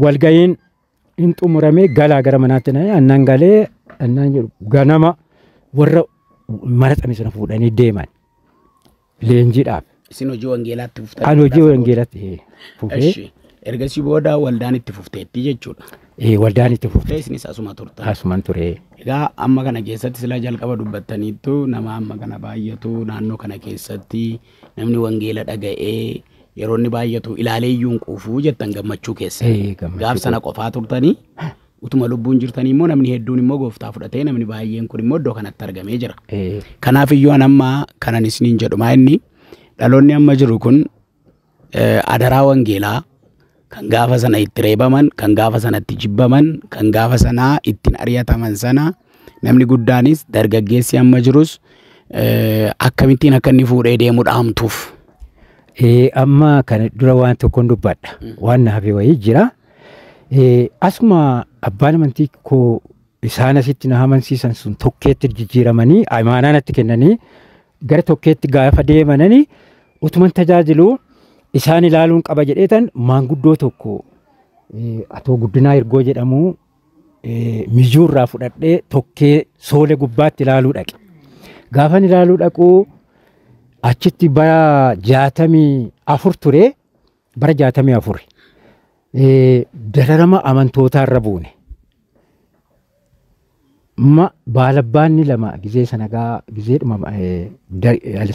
walgayiin hin xumuramee galaa gara manaatti annan galee annan jedhu ganama warra maraxame sana fuudhanii deeman. Leenjiidhaaf. Isin hojii wangeelaatti fuftanii. Ani hojii wangeelaatti fufee. Ergasii booda waldaan itti fufteetti jechuudha. Waldaan itti fuftee. Isinis asuma turtan. Asuman ture. Egaa amma kana keessatti sila jalqaba dubbattaniittu nama amma kana baay'atu naannoo kana keessatti namni wangeela dhaga'ee yeroo inni baay'atu ilaalee iyyuu hin quufuu jettan gammachuu keessa. Gaaf sana qofaa turtanii utuma lubbuun jirtanii immoo namni hedduun immoo gooftaa fudhatee namni baay'een kun immoo iddoo kanatti argamee jira. Kanaaf iyyuu an amma kanan isiniin jedhumaa inni dhaloonni amma jiru kun adaraa wangeelaa kan gaafa sana itti reebaman, kan gaafa sana itti jibbaman, kan gaafa sana ittiin ari'ataman sana namni guddaanis dargaggeessi amma jirus akkamittiin akka inni fuudhee deemuu dhaamtuuf. Amma kana dura waan tokkoon dubbadha. Waan na hafe wayii jira. Asuma abbaan amantii koo isaan asitti na amansiisan sun tokkeetti jijjiiramanii imaanaa natti kennanii gara tokkeetti gaafa deemananii utuman tajaajiluu isaan ilaaluun qaba jedheetan maanguddoo tokko atoo guddinaa ergoo jedhamu mijuurraa fudhadhee tokkee soolee gubbaatti ilaaluu dhaqe. Gaafan ilaaluu dhaquu achitti bara 64 ture. Bara 64 dararama amantootaarra buune. Baalabbaanni lama gizee sanagaa gizeedhuma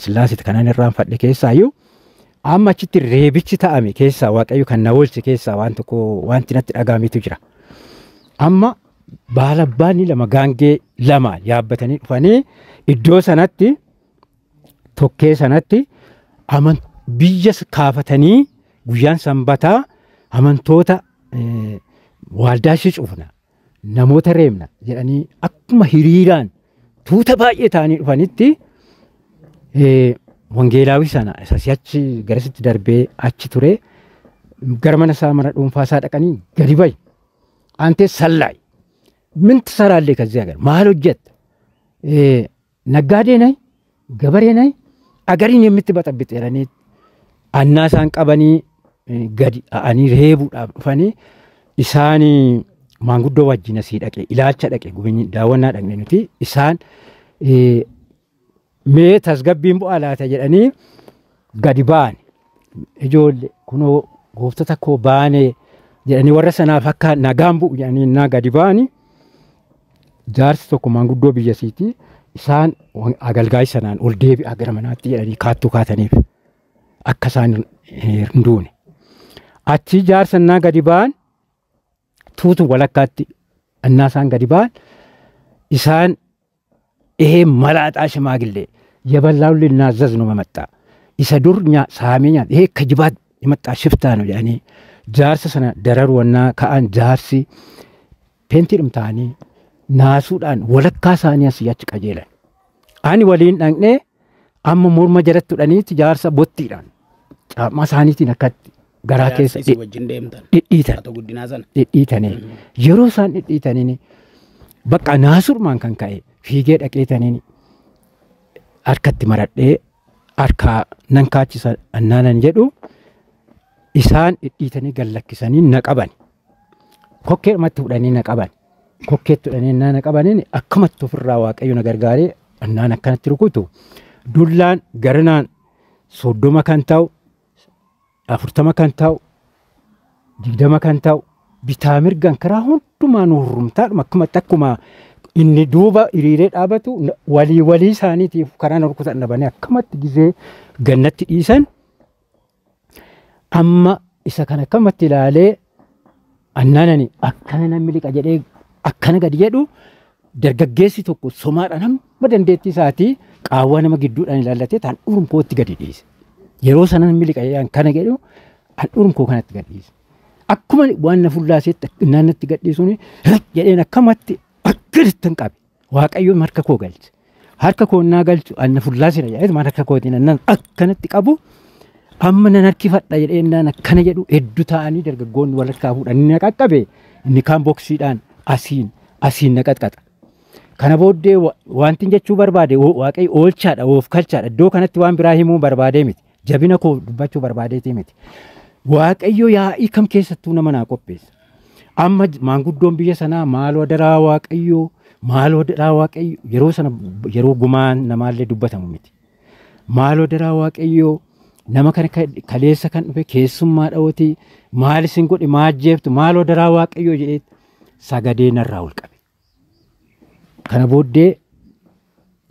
Sillaasitti kanan irraan fadhe keessaayyuu amma achitti reebichi ta'ame keessaa Waaqayyo kan na oolche keessaa waan tokko wanti natti dhagaamitu jira. Amma baalabbaanni lama gaangee lamaan yaabbatanii dhufanii iddoo sanatti tokkee sanatti biyya kaafatanii guyyaan sanbataa amantoota waaldaa ishee cufna namoota reemna jedhanii akkuma hiriiraan tuuta baay'ee ta'anii dhufanitti wangeelaawii sana si'achi garasitti darbee achi ture gara mana isaa mana dhuunfaa isaa dhaqanii gadi bayi. Antee sallaay minti saraallee ከዚህ ሀገር ማል ሆጀት ነጋዴ ነኝ ገበሬ ነኝ አገሪን የምትበጠብጥ ያለኔ አናሳን ቀበኒ ገዲ አኒ reebuudhaaf dhufanii isaan maanguddoo wajjin asii dhaqe ilaalcha dhaqe gubiin daawwannaa dhaqne nuti isaan mee tasgabbiin bu'aa laata jedhanii gadi ba'an ijoollee kunoo gooftota koo baanee jedhanii warra sanaaf akka nagaan bu'u jedhanii naa gadi ba'anii jaarsi tokko maanguddoo biyyasiiti isaan agalgaay sanaan ol deebi'aa gara manaatti jedhanii kaattuu kaataniif akka isaan hin duune. Achi jaarsa naa gadi ba'an tuutu walakkaatti annaa isaan gadi ba'an isaan malaxaa shimaagillee የበላውን ልናዘዝ ነው መጣ ይሰዱር ሳሜኛ ይሄ ከጅባት የመጣ ሽፍታ ነው ያኔ ጃርስ ሰና ደረሩና ከአን ጃርሲ ፔንቲልም ታኒ ናሱዳን ወለካ ሳኒያስ ያች ቀጀለን አኒ ወሊን ዳንኔ አም ሞርማ ጀረቱ ዳኒት ጃርሳ ቦቲዳን ጫማ ሳኒቲ ነከት ገራ ኬስ ዲዲተን አቶ ጉዲናዘን ዲዲተኔ የሮሳን ዲዲተኔ በቃ ናሱር ማን ከንካይ ፊጌ ደቄተኔ harkatti maradhee harka nan kaachisa annaanan jedhu isaan dhidhiitanii gallakkisanii na qaban kokkeedhumatti fudhanii na qaban kokkeetti fudhanii na qabaniin akkamatti ofirraa Waaqayyo na gargaaree annaan akkanatti rukutu dullaan garanaan 30 kan ta'u 40 kan ta'u 20 kan ta'u bitaa mirgan karaa hundumaan hurrumtaadhuma akkamatti akkuma inni duuba hiriiree dhaabatu walii isaaniitiif karaa rukutan dhabanii akkamatti gizee gannatti dhiisan amma isa kana akkamatti ilaalee annaanani akkana namni liqa jedhee akkana gadi jedhu dargaggeessi tokko somaadhaan hamma dandeettii isaatii qaawwa nama gidduudhaan ilaallatee taan urumkootti gadi dhiise. Yeroo sana namni liqa jedhan kana jedhu an urumkoo kanatti gadi dhiise. Akkuma waan na fullaaseetti naannatti gadi dhiisuun jedheen akkamatti akkirtan qabe Waaqayyoon harka koo galche harka koo naa galchu anna fullaasina jedhee maan harka kootiin annan akkanatti qabu amma nan harkifadha jedhee naan akkana jedhu hedduu ta'anii dargaggoonni walakkaa fuudhanii na qaqqabe inni kaan boksiidhaan asiin na qaxqaxa. Kana booddee wanti jechuu barbaade Waaqayyo oolchaadha oof kalchaadha iddoo kanatti waan biraa himuu barbaadee miti jabina koo dubbachuu barbaadeetii miti Waaqayyo yaa'ii kam keessattuu nama naa qopheessa. Amma maanguddoon biyya sanaa maaloo daraa Waaqayyo yeroo sana yeroo gumaan namaallee dubbatamu miti. Maaloo daraa Waaqayyo nama kana kaleessa kan dhufe keessummaa dhawoti maal isin godhe maajjeeftu maaloo daraa Waaqayyo jedhee sagadee narraa ol qabe. Kana booddee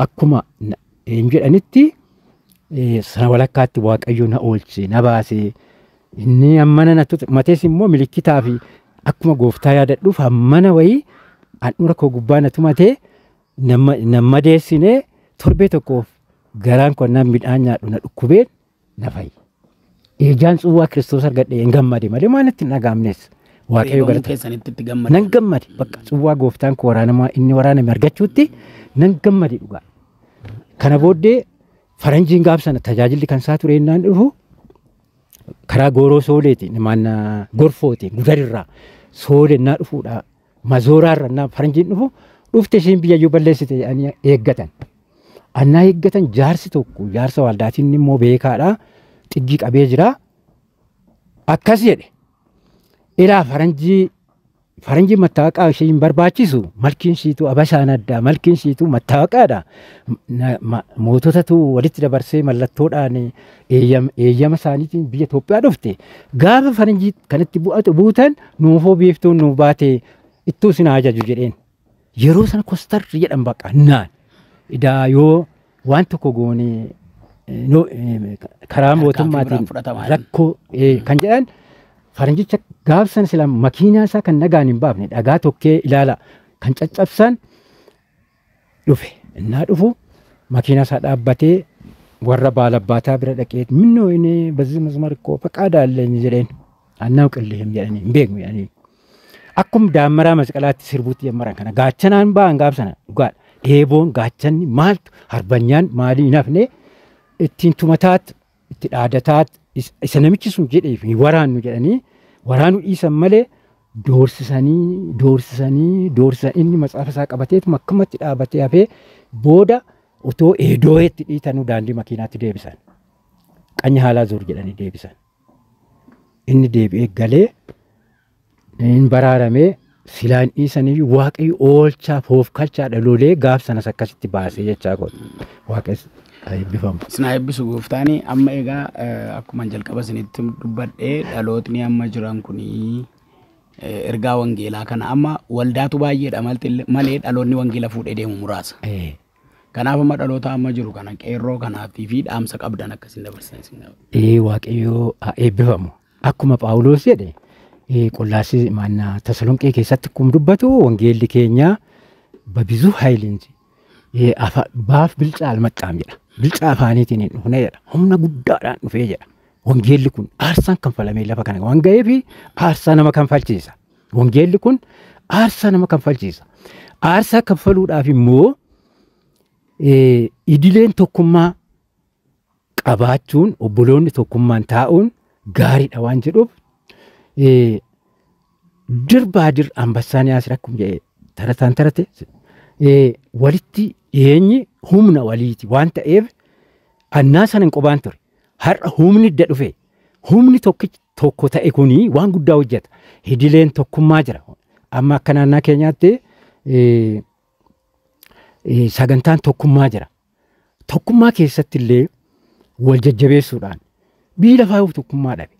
akkuma hin jedhanitti sana walakkaatti Waaqayyo na oolche na baase inni ammana matees immoo milikitaa fi akkuma gooftaa yaadadhuuf hammana wayii handhuura koo gubbaa na tumatee nama deessinee torbee tokkoof garaan koo nan midhaan nyaadhu na dhukkubeen na fayyi. Ejaan tsuwwaa Kiristoos argadhee hin gammade malee maalitti hin dhagaamnes Waaqayyo galata nan gammade bakka tsuwwaa gooftaan koo inni waraaname argachuutti nan gammade dhugaa. Kana booddee faranjiin gaafsana tajaajilli kan isaa ture innaan dhufu karaa gooroo sooleetiin maanna gorfootiin gudarirraa soolennaa dhufuudha mazooraarra naa faranjiin dhufu dhufte isheen biyyayyuu balleessite jedhanii eeggatan. Annaa eeggatan jaarsi tokko jaarsa waldaatiin immoo beekaadha xiggii qabee jira akkas jedhe ilaa faranjii faranjii mattaawaqaa ishee hin barbaachisu malkiin siituu abashaan addaa malkiin siituu mattaawaqaadha. Moototatu walitti dabarsee mallattoodhaan eeyyama isaaniitiin biyya Itoophiyaa dhufte gaafa faranjii kanatti buutan nuufoo biiftuun nu baate ittuu isin ajaju jedheen yeroo sana kostarri jedhan baqa naan idaa yoo waan tokko goone karaa mootummaatiin rakkoo kan jedhan faranjicha gaafsan sila makiinaa isaa kan nagaan hin baafne dhagaa tokkee ilaala kan caccabsan dhufe innaa dhufu makiinaa isaa dhaabbatee warra baalabbaataa bira dhaqee minnoo inni bazii masmarkoo faqaadaa illee jedheen annaa qillee hin jedhanii hin beeknu jedhanii akkuma daammaraa masqalaatti sirbuutti yammaran kana gaachanaan ba'an gaafsana dhugaadha eeboon gaachanni maaltu harbanyaan maalii hin hafne ittiin tumataat itti dhaadataat isa namichi sun jedheef waraannu jedhanii waraanuu dhiisan malee doorsisanii inni matsaafa isaa qabateetu akkamatti dhaabatee hafee booda otoo eedoo'eetti dhiitanuu daandii makiinaatti deebisan. Qanya haalaa zuur jedhanii deebisan. Inni deebi'ee galee hin baraaramee silaan dhiisanii waaqayyo oolchaa foofkalchaa dhaloolee gaaf sanas akkasitti baasee jechaa godhu. Waaqessi eebbifamu. Isin eebbisu gooftaani amma egaa akkuma jalqaba isinitti dubbadhee dhalootni amma jiran kunii ergaa wangeelaa kana amma waldaatu baay'eedha malee dhaloonni wangeela fuudhee deemu muraasa. Kanaaf amma dhaloota amma jiru kana qeerroo kanaaf fi dhaamsa qabdan akkasiin dabarsan isin. Waaqayyo eebbifamu. Akkuma Phaawulos jedhe Qollaasii maannaa Tasalonqee keessatti akkuma dubbatu wangeelli keenya babizu haayilinji baaf bilchaa almaxxaam jedha. Bilchaa afaaniitiin hin dhufne jedha. Humna guddaadhaan dhufee jedha. Wangeelli kun aarsaan kanfalamee lafa kana waan ga'eef aarsaa nama kanfalchiisa. Wangeelli kun aarsaa nama kanfalchiisa. Aarsaa kanfaluudhaaf immoo idileen tokkummaa qabaachuun obboloonni tokkummaan taa'uun gaariidha waan jedhuuf dirbaa dir ambassaan yaasir akkuma jedhe tarataan tarate walitti dhiyeenyi humna waliiti waan ta'eef annaa sana hin qobaan ture. Har'a humni idda dhufe humni tokko ta'e kuni waan guddaa hojjeta. Idileen tokkummaa jira. Amma akka naannaa keenyaatti sagantaan tokkummaa jira. Tokkummaa keessatti illee wal jajjabeessuudhaan biyyi lafaa tokkummaa dhabe.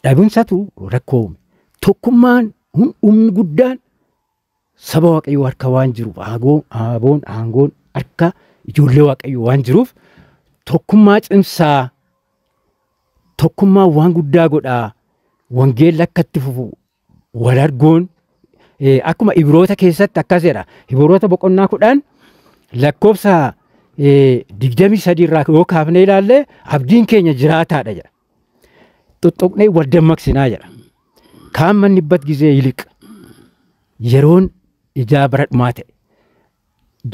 Dhabinsatu rakkoo uume. Tokkummaan humni guddaan saba waaqayyoo harka waan jiruuf aangoon harka ijoollee waaqayyoo waan jiruuf tokkummaa cimsaa tokkummaa waan guddaa godhaa wangeelli akka itti fufu wal argoon akkuma Ibroota keessatti akkas jedha. Ibroota boqonnaa 10 lakkoofsa 23 irraa yoo kaafnee ilaalle abdiin keenya jiraataadha jedha. Xoxoqnee wal dammaqsinaa jedha. Kaan manni bat gizee yiliqa yeroon ijaa bara dhumaa ta'e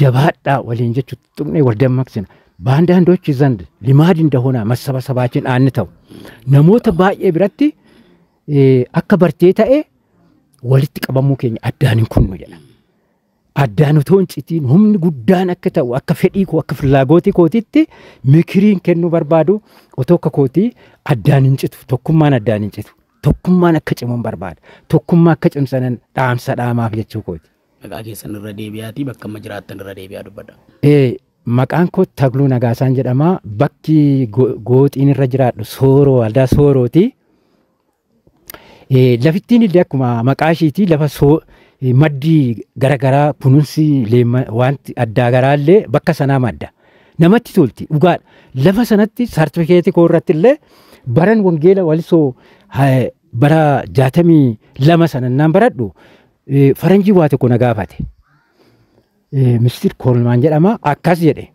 jabaadhaa waliin jechuun xoxoqnee wal dammaqsina. Baandaandochi zand limaadi እንደሆነ መሰባሰባችን አንተው namoota baay'ee biratti akka bartee ta'e walitti qabamuu keenya addaan hin kunnu jedha. Addaan utoo hin citiin humni guddaan akka ta'u akka fedhii koo akka filaagootii kootiitti mikiriin kennuu barbaadu otoo akka kootii addaan hin citu tokkummaan addaan hin citu tokkummaan akka cimuun barbaada tokkummaa akka cimsanan dhaamsa dhaamaaf jechuu kooti. Maqaa keessan irra deebi'aatii bakka amma jiraattan irra deebi'aa dubbadha. Maqaan koo Tagluu Nagaasaan jedhama. Bakki gooxiin irra jiraadhu Sooroo waldaa Soorooti. Lafittiin illee akkuma maqaa ishiitii lafa maddii garaagaraa kunuunsi wanti addaa garaallee bakka sanaa madda. Namatti tolti dhugaadha. Lafa sanatti saartifikeetii koo irratti illee baran wangeela walisoo bara 62 sanannaan baradhu faranjii waa tokko na gaafate. Mistir Koolmaan jedhama akkas jedhe.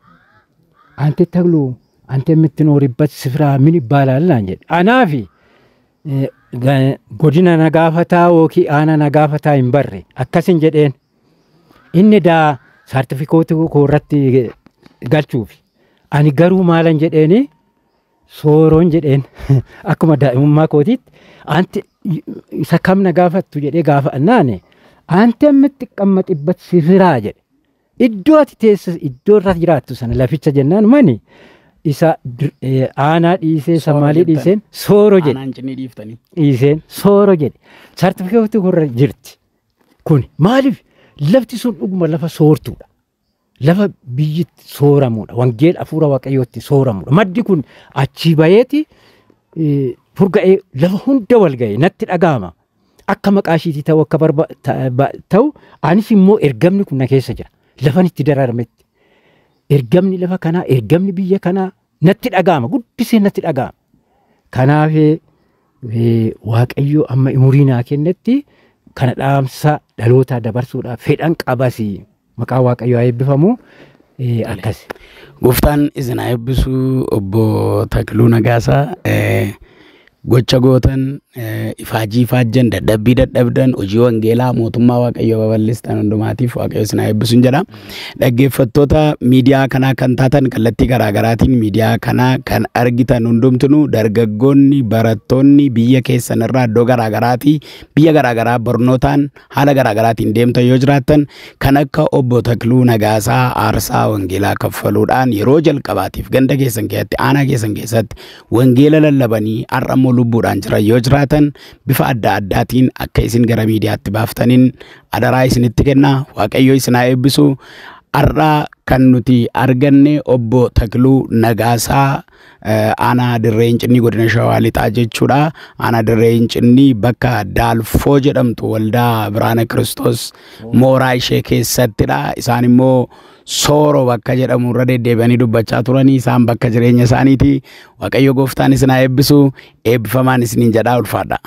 Ante Tagluu ante የምትኖሪበት ስፍራ ምን ይባላል አንጀ አናፊ godina na gaafataa yookiin aana na gaafataa hin barre akkasin jedheen inni daa saartifikootii koo irratti galchuuf ani garuu maalan jedheeni sooroon jedheen akkuma daa'imummaa kootiitti anti isa kam na gaafattu jedhee gaafannaan anti ammitti qammaqibbat sifiraa jedhe iddoo ati teessa iddoo irra jiraattu sana laficha jennaan mani isa aanaa dhiisee samaalii dhiiseen sooroo jedhe dhiiseen sooroo jedhe saartifikeetii koo irra jirti Kuni maaliif lafti sun dhuguma lafa soortuudha. Lafa biyyi sooramuudha. Wangeela hafuura waaqayyootti sooramuudha. Maddi kun achii bayeeti furga'ee lafa hunda wal ga'e natti dhaga'ama. Akka maqaa ishiitii ta'u akka ta'u anis immoo ergamni kun na keessa jira. Lafan itti dararametti. Ergamni lafa kanaa, ergamni biyya kanaa natti dhaga'ama. Guddisee natti dhaga'ama. Kanaaf waaqayyo amma umurii naa kennetti kana dhaamsa dhaloota dabarsuudhaaf fedhan qabasi. Maqaa waaqayyoo haa eebbifamu akkas. Gooftaan isin haa eebbisu obbo Takluu Nagaasaa. Gocha gootan ifaajii ifaajjan dadhabbii dadhabdan hojii wangeelaa mootummaa waaqayyoo babal'istan hundumaatiif waaqayyo isin haa eebbisuun jedha. Dhaggeeffattoota miidiyaa kanaa kan taatan kallattii garaagaraatiin miidiyaa kanaa kan argitan hundumtuu dargaggoonni barattoonni biyya keessan irraa iddoo garaagaraatii biyya garaagaraa barnootaan haala garaagaraatiin deemtan yoo jiraattan kan akka obbo Takluu Nagaasaa aarsaa wangeelaa kaffaluudhaan yeroo jalqabaatiif ganda keessan keessatti aanaa keessan keessatti wangeela lallabanii har'ammoo lubbuudhaan jiran yoo jiraatan bifa adda addaatiin akka isin gara miidiyaatti baaftaniin adaraa isinitti kenna. Waaqayyo isin haa eebbisu. Har'a kan nuti arganne obbo Takluu Nagaasaa aanaa Dirree Hincinnii godina Shawaa Lixaa jechuudha. Aanaa Dirree Hincinnii bakka Daalfoo jedhamtu waldaa Biraana Kiristoos mooraa ishee keessattidha. Isaan immoo sooro bakka jedhamu irra deddeebi'anii dubbachaa turanii isaan bakka jireenya isaaniiti. Waaqayyo gooftaan isin haa eebbisu. Eebbifamaan isiniin jedhaa ulfaadha.